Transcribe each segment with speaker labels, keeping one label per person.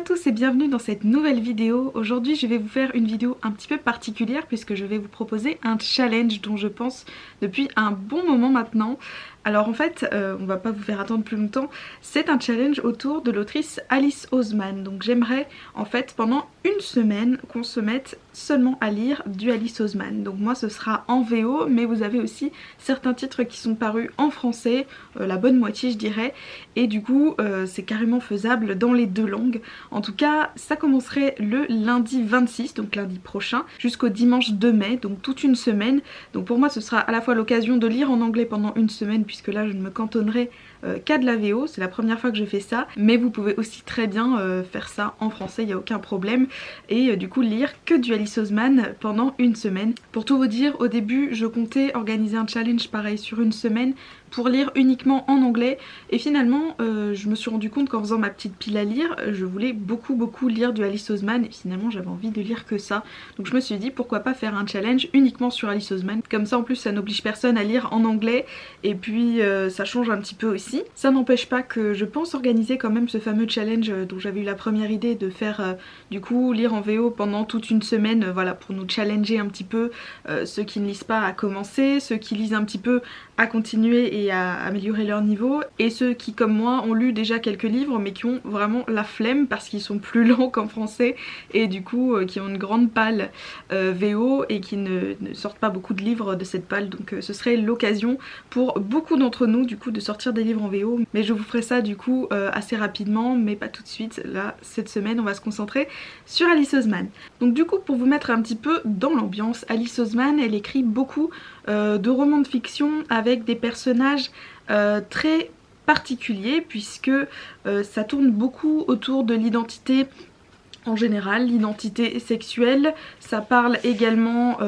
Speaker 1: à tous et bienvenue dans cette nouvelle vidéo. Aujourd'hui je vais vous faire une vidéo un petit peu particulière puisque je vais vous proposer un challenge dont je pense depuis un bon moment maintenant. Alors en fait, on va pas vous faire attendre plus longtemps, c'est un challenge autour de l'autrice Alice Oseman. Donc j'aimerais en fait pendant une semaine qu'on se mette seulement à lire du Alice Oseman. Donc moi ce sera en VO, mais vous avez aussi certains titres qui sont parus en français, la bonne moitié je dirais, et du coup c'est carrément faisable dans les deux langues. En tout cas ça commencerait le lundi 26, donc lundi prochain, jusqu'au dimanche 2 mai, donc toute une semaine. Donc pour moi ce sera à la fois l'occasion de lire en anglais pendant une semaine, puisque là je ne me cantonnerai qu'à de la VO, c'est la première fois que je fais ça, mais vous pouvez aussi très bien faire ça en français, il n'y a aucun problème, et du coup lire que du Alice Oseman pendant une semaine. Pour tout vous dire, au début je comptais organiser un challenge pareil sur une semaine pour lire uniquement en anglais, et finalement je me suis rendu compte qu'en faisant ma petite pile à lire, je voulais beaucoup lire du Alice Oseman, et finalement j'avais envie de lire que ça. Donc je me suis dit pourquoi pas faire un challenge uniquement sur Alice Oseman, comme ça en plus ça n'oblige personne à lire en anglais, et puis ça change un petit peu aussi. Ça n'empêche pas que je pense organiser quand même ce fameux challenge dont j'avais eu la première idée de faire du coup lire en VO pendant toute une semaine, voilà, pour nous challenger un petit peu, ceux qui ne lisent pas à commencer, ceux qui lisent un petit peu à continuer et à améliorer leur niveau, et ceux qui comme moi ont lu déjà quelques livres mais qui ont vraiment la flemme parce qu'ils sont plus lents qu'en français, et du coup qui ont une grande palle VO et qui ne sortent pas beaucoup de livres de cette palle. Donc ce serait l'occasion pour beaucoup d'entre nous du coup de sortir des livres en VO, mais je vous ferai ça du coup assez rapidement, mais pas tout de suite. Là cette semaine on va se concentrer sur Alice Oseman. Donc du coup pour vous mettre un petit peu dans l'ambiance, Alice Oseman elle écrit beaucoup de romans de fiction avec des personnages très particuliers, puisque ça tourne beaucoup autour de l'identité en général, l'identité sexuelle. Ça parle également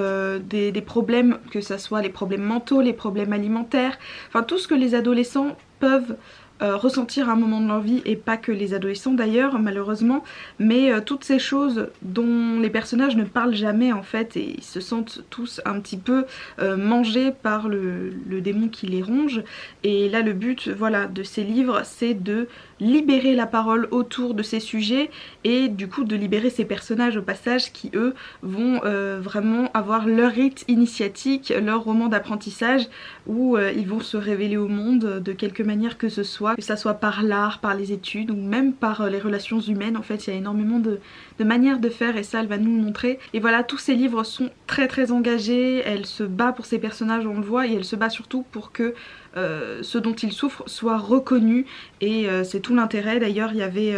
Speaker 1: des problèmes, que ça soit les problèmes mentaux, les problèmes alimentaires, enfin tout ce que les adolescents peuvent ressentir à un moment de leur vie, et pas que les adolescents d'ailleurs malheureusement, mais toutes ces choses dont les personnages ne parlent jamais en fait, et ils se sentent tous un petit peu mangés par le démon qui les ronge. Et là le but voilà de ces livres, c'est de libérer la parole autour de ces sujets, et du coup de libérer ces personnages au passage qui eux vont vraiment avoir leur rite initiatique, leur roman d'apprentissage où ils vont se révéler au monde de quelque manière que ce soit, que ça soit par l'art, par les études ou même par les relations humaines. En fait il y a énormément de manières de faire, et ça elle va nous le montrer. Et voilà, tous ces livres sont très engagés, elle se bat pour ces personnages, on le voit, et elle se bat surtout pour que ce dont ils souffrent soit reconnu, et c'est tout l'intérêt. D'ailleurs il y avait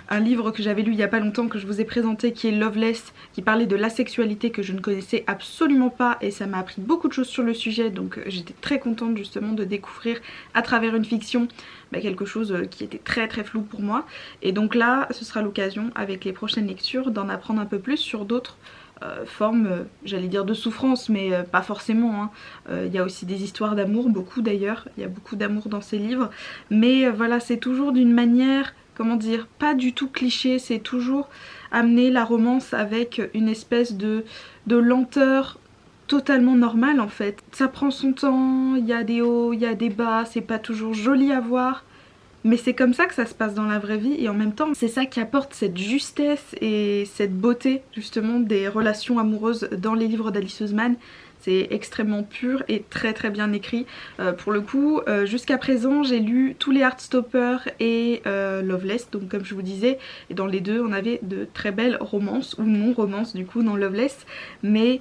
Speaker 1: un livre que j'avais lu il y a pas longtemps que je vous ai présenté qui est Loveless, qui parlait de l'asexualité, que je ne connaissais absolument pas, et ça m'a appris beaucoup de choses sur le sujet. Donc j'étais très contente justement de découvrir à travers une fiction quelque chose qui était très flou pour moi. Et donc là ce sera l'occasion avec les prochaines lectures d'en apprendre un peu plus sur d'autres formes, j'allais dire de souffrance, mais pas forcément hein. Il y a aussi des histoires d'amour, beaucoup d'ailleurs, il y a beaucoup d'amour dans ces livres, mais voilà, c'est toujours d'une manière, comment dire, pas du tout cliché, c'est toujours amener la romance avec une espèce de lenteur totalement normale en fait. Ça prend son temps, il y a des hauts, il y a des bas, c'est pas toujours joli à voir, mais c'est comme ça que ça se passe dans la vraie vie, et en même temps c'est ça qui apporte cette justesse et cette beauté justement des relations amoureuses dans les livres d'Alice Oseman. C'est extrêmement pur et très bien écrit. Pour le coup, jusqu'à présent j'ai lu tous les Heartstopper et Loveless, donc comme je vous disais, et dans les deux on avait de très belles romances, ou non-romances du coup dans Loveless, mais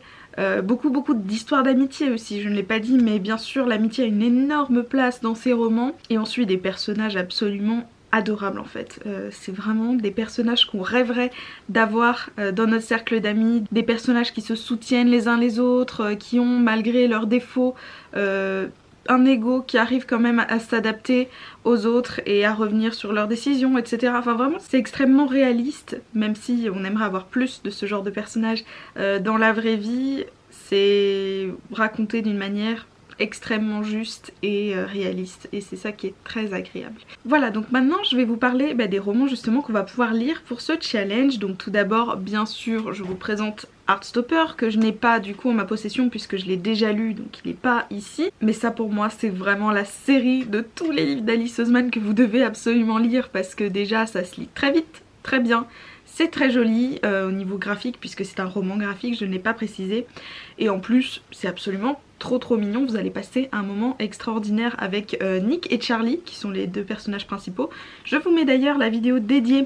Speaker 1: beaucoup d'histoires d'amitié aussi, je ne l'ai pas dit, mais bien sûr l'amitié a une énorme place dans ces romans, et ensuite des personnages absolument adorables en fait. C'est vraiment des personnages qu'on rêverait d'avoir dans notre cercle d'amis, des personnages qui se soutiennent les uns les autres, qui ont malgré leurs défauts un ego qui arrive quand même à s'adapter aux autres et à revenir sur leurs décisions, etc. Enfin vraiment c'est extrêmement réaliste, même si on aimerait avoir plus de ce genre de personnages dans la vraie vie. C'est raconté d'une manière extrêmement juste et réaliste, et c'est ça qui est très agréable. Voilà, donc maintenant je vais vous parler des romans justement qu'on va pouvoir lire pour ce challenge. Donc tout d'abord bien sûr je vous présente Heartstopper, que je n'ai pas du coup en ma possession puisque je l'ai déjà lu, donc il n'est pas ici, mais ça pour moi c'est vraiment la série de tous les livres d'Alice Oseman que vous devez absolument lire, parce que déjà ça se lit très vite, très bien. C'est très joli au niveau graphique puisque c'est un roman graphique, je ne l'ai pas précisé. Et en plus c'est absolument trop mignon, vous allez passer un moment extraordinaire avec Nick et Charlie qui sont les deux personnages principaux. Je vous mets d'ailleurs la vidéo dédiée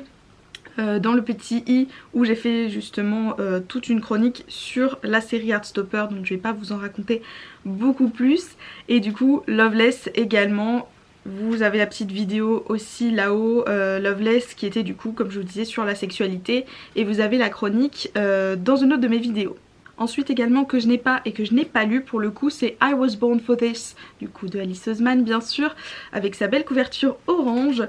Speaker 1: dans le petit i où j'ai fait justement toute une chronique sur la série Heartstopper, donc je vais pas vous en raconter beaucoup plus. Et du coup Loveless également, vous avez la petite vidéo aussi là-haut, Loveless, qui était du coup comme je vous disais sur la sexualité, et vous avez la chronique dans une autre de mes vidéos. Ensuite également que je n'ai pas et que je n'ai pas lu pour le coup, c'est I Was Born For This, du coup de Alice Oseman bien sûr, avec sa belle couverture orange,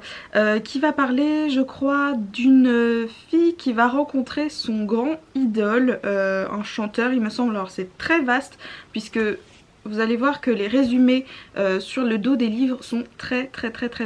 Speaker 1: qui va parler je crois d'une fille qui va rencontrer son grand idole, un chanteur il me semble. Alors c'est très vaste puisque vous allez voir que les résumés sur le dos des livres sont très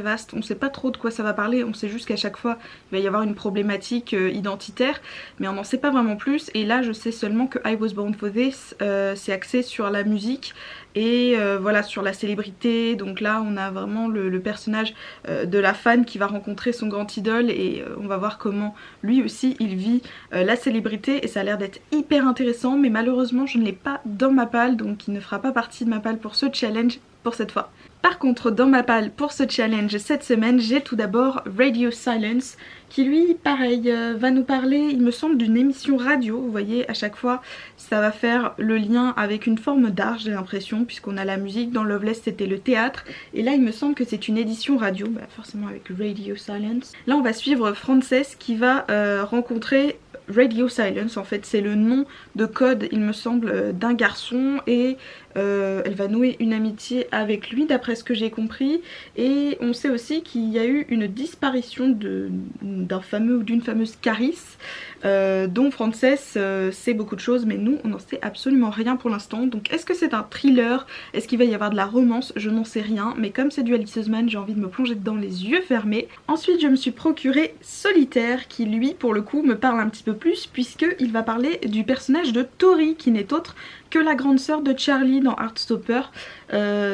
Speaker 1: vastes. On ne sait pas trop de quoi ça va parler, on sait juste qu'à chaque fois il va y avoir une problématique identitaire, mais on n'en sait pas vraiment plus. Et là je sais seulement que I Was Born For This c'est axé sur la musique et voilà, sur la célébrité. Donc là on a vraiment le personnage de la fan qui va rencontrer son grand idole, et on va voir comment lui aussi il vit la célébrité, et ça a l'air d'être hyper intéressant. Mais malheureusement je ne l'ai pas dans ma palle, donc il ne fera pas partie de ma palle pour ce challenge pour cette fois. Par contre dans ma palle pour ce challenge cette semaine, j'ai tout d'abord Radio Silence, qui lui pareil va nous parler il me semble d'une émission radio. Vous voyez à chaque fois ça va faire le lien avec une forme d'art, j'ai l'impression, puisqu'on a la musique, dans Loveless c'était le théâtre, et là il me semble que c'est une édition radio, bah forcément avec Radio Silence. Là on va suivre Frances qui va rencontrer Radio Silence, en fait c'est le nom de code il me semble d'un garçon, et elle va nouer une amitié avec lui d'après ce que j'ai compris. Et on sait aussi qu'il y a eu une disparition d'un fameux ou d'une fameuse Caris, dont Frances sait beaucoup de choses, mais nous on n'en sait absolument rien pour l'instant. Donc est-ce que c'est un thriller, est-ce qu'il va y avoir de la romance, je n'en sais rien, mais comme c'est du Alice Oseman j'ai envie de me plonger dedans les yeux fermés. Ensuite je me suis procuré Solitaire, qui lui pour le coup me parle un petit peu plus, puisqu'il va parler du personnage de Tori, qui n'est autre que la grande sœur de Charlie dans Heartstopper.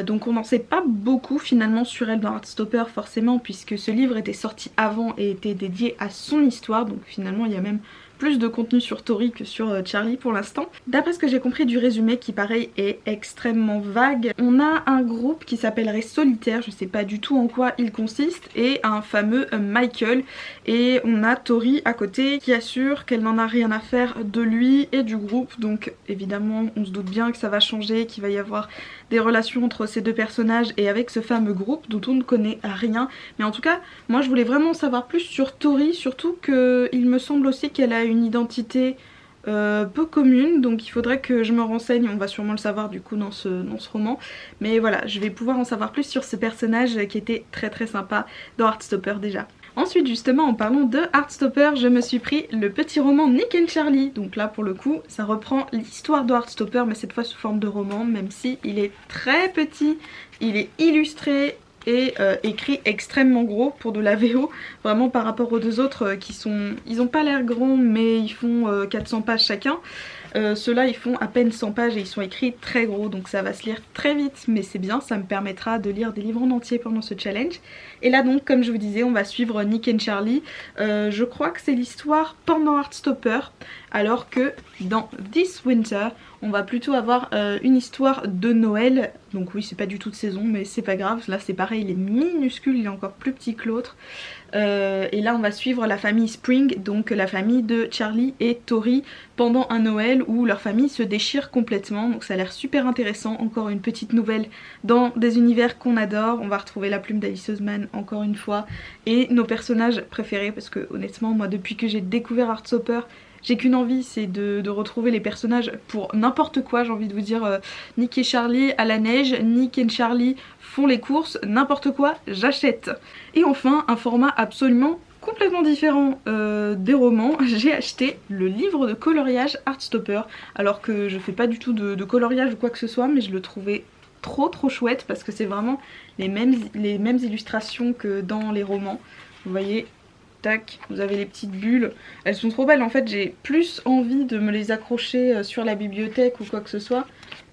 Speaker 1: Donc on n'en sait pas beaucoup finalement sur elle dans Heartstopper forcément, puisque ce livre était sorti avant et était dédié à son histoire, donc finalement il y a même plus de contenu sur Tori que sur Charlie pour l'instant. D'après ce que j'ai compris du résumé, qui pareil est extrêmement vague, on a un groupe qui s'appellerait Solitaire, je sais pas du tout en quoi il consiste, et un fameux Michael, et on a Tori à côté qui assure qu'elle n'en a rien à faire de lui et du groupe. Donc évidemment on se doute bien que ça va changer, qu'il va y avoir des relations entre ces deux personnages et avec ce fameux groupe dont on ne connaît rien. Mais en tout cas moi je voulais vraiment savoir plus sur Tori, surtout qu'il me semble aussi qu'elle a une identité peu commune, donc il faudrait que je me renseigne. On va sûrement le savoir du coup dans ce roman, mais voilà, je vais pouvoir en savoir plus sur ce personnage qui était très sympa dans Heartstopper déjà. Ensuite justement en parlant de Heartstopper, je me suis pris le petit roman Nick and Charlie. Donc là pour le coup ça reprend l'histoire de Heartstopper, mais cette fois sous forme de roman, même si il est très petit, il est illustré et écrit extrêmement gros pour de la VO, vraiment par rapport aux deux autres qui sont, ils ont pas l'air grands mais ils font 400 pages chacun. Ceux-là ils font à peine 100 pages et ils sont écrits très gros, donc ça va se lire très vite, mais c'est bien, ça me permettra de lire des livres en entier pendant ce challenge. Et là donc comme je vous disais on va suivre Nick and Charlie, je crois que c'est l'histoire pendant Heartstopper, alors que dans This Winter on va plutôt avoir une histoire de Noël. Donc oui c'est pas du tout de saison mais c'est pas grave, là c'est pareil, il est minuscule, il est encore plus petit que l'autre. Et là on va suivre la famille Spring, donc la famille de Charlie et Tori, pendant un Noël où leur famille se déchire complètement. Donc ça a l'air super intéressant, encore une petite nouvelle dans des univers qu'on adore. On va retrouver la plume d'Alice Oseman encore une fois et nos personnages préférés, parce que honnêtement moi depuis que j'ai découvert Heartstopper j'ai qu'une envie, c'est de retrouver les personnages pour n'importe quoi. J'ai envie de vous dire Nick et Charlie à la neige, Nick et Charlie font les courses, n'importe quoi, j'achète. Et enfin, un format absolument complètement différent des romans, j'ai acheté le livre de coloriage Heartstopper, alors que je fais pas du tout de coloriage ou quoi que ce soit, mais je le trouvais trop chouette parce que c'est vraiment les mêmes illustrations que dans les romans. Vous voyez, tac, vous avez les petites bulles, elles sont trop belles. En fait j'ai plus envie de me les accrocher sur la bibliothèque ou quoi que ce soit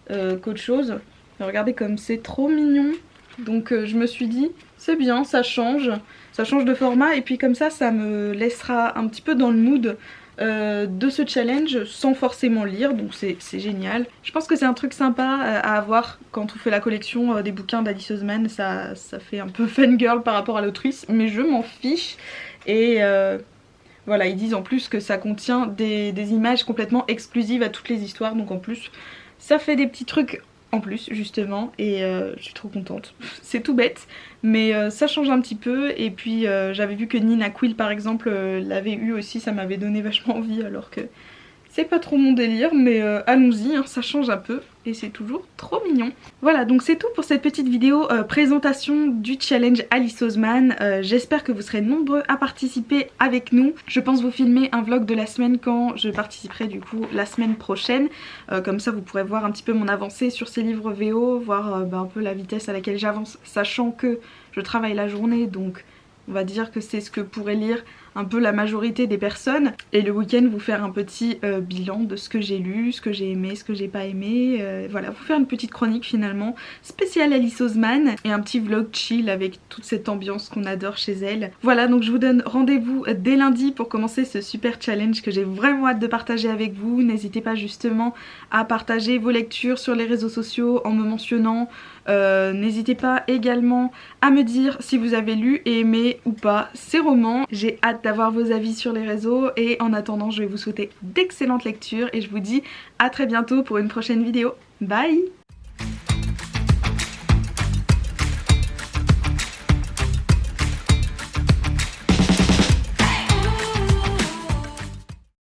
Speaker 1: qu'autre chose. Regardez comme c'est trop mignon. Donc je me suis dit c'est bien, ça change de format et puis comme ça me laissera un petit peu dans le mood de ce challenge sans forcément lire, donc c'est génial. Je pense que c'est un truc sympa à avoir quand on fait la collection des bouquins d'Alice Oseman, ça fait un peu fangirl par rapport à l'autrice, mais je m'en fiche. Et voilà, ils disent en plus que ça contient des images complètement exclusives à toutes les histoires, donc en plus ça fait des petits trucs en plus justement et je suis trop contente. C'est tout bête mais ça change un petit peu et puis j'avais vu que Nina Quill par exemple l'avait eu aussi, ça m'avait donné vachement envie alors que c'est pas trop mon délire mais allons-y, hein, ça change un peu et c'est toujours trop mignon. Voilà, donc c'est tout pour cette petite vidéo présentation du challenge Alice Oseman. J'espère que vous serez nombreux à participer avec nous. Je pense vous filmer un vlog de la semaine quand je participerai du coup la semaine prochaine. Comme ça vous pourrez voir un petit peu mon avancée sur ces livres VO, voir un peu la vitesse à laquelle j'avance, sachant que je travaille la journée donc on va dire que c'est ce que pourrait lire un peu la majorité des personnes. Et le week-end vous faire un petit bilan de ce que j'ai lu, ce que j'ai aimé, ce que j'ai pas aimé. Voilà, vous faire une petite chronique finalement spéciale Alice Oseman et un petit vlog chill avec toute cette ambiance qu'on adore chez elle. Voilà, donc je vous donne rendez-vous dès lundi pour commencer ce super challenge que j'ai vraiment hâte de partager avec vous. N'hésitez pas justement à partager vos lectures sur les réseaux sociaux en me mentionnant. N'hésitez pas également à me dire si vous avez lu et aimé ou pas ces romans. J'ai hâte d'avoir vos avis sur les réseaux et en attendant je vais vous souhaiter d'excellentes lectures et je vous dis à très bientôt pour une prochaine vidéo. Bye!